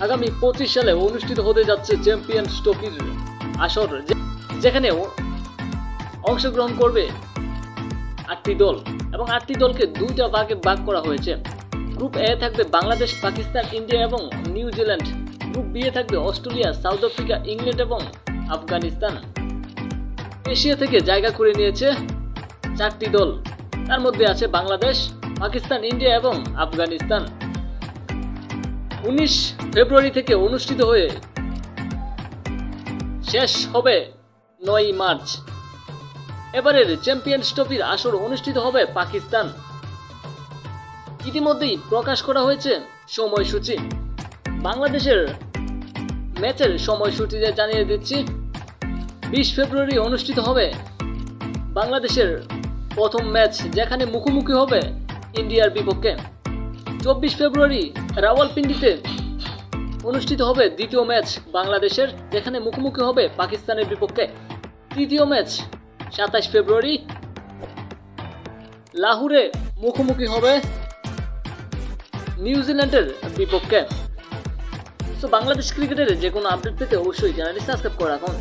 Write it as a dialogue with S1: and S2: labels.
S1: আগামী 25 সালে অনুষ্ঠিত হতে যাচ্ছে চ্যাম্পিয়ন্স ট্রফির আসর, যেখানে অংশগ্রহণ করবে 8টি দল এবং 8টি দলকে দুইটা ভাগে ভাগ করা হয়েছে। গ্রুপ এ থাকবে বাংলাদেশ, পাকিস্তান, ইন্ডিয়া এবং নিউজিল্যান্ড। গ্রুপ বি এ থাকবে অস্ট্রেলিয়া, সাউথ আফ্রিকা, ইংল্যান্ড এবং আফগানিস্তান। এশিয়া থেকে জায়গা করে নিয়েছে 4টি দল, তার মধ্যে আছে বাংলাদেশ, পাকিস্তান, ইন্ডিয়া এবং আফগানিস্তান। 19 ফেব্রুয়ারি থেকে অনুষ্ঠিত হয়ে শেষ হবে 9 মার্চ। এবারের চ্যাম্পিয়ন্স ট্রফির আসর অনুষ্ঠিত হবে পাকিস্তান। ইতিমধ্যেই প্রকাশ করা হয়েছে সময়সূচি। বাংলাদেশের ম্যাচের সময়সূচি জানিয়ে দিচ্ছি। 20 ফেব্রুয়ারি অনুষ্ঠিত হবে বাংলাদেশের প্রথম ম্যাচ, যেখানে মুখোমুখি হবে ইন্ডিয়ার বিপক্ষে। 24 ফেব্রুয়ারি রাওয়ালপিন্ডিতে অনুষ্ঠিত হবে দ্বিতীয় ম্যাচ বাংলাদেশের, যেখানে মুখোমুখি হবে পাকিস্তানের বিপক্ষে। তৃতীয় ম্যাচ 27 ফেব্রুয়ারি লাহোরে মুখোমুখি হবে নিউজিল্যান্ডের বিপক্ষে। তো বাংলাদেশ ক্রিকেটের যে কোনো আপডেট পেতে অবশ্যই চ্যানেলটি সাবস্ক্রাইব করে রাখুন।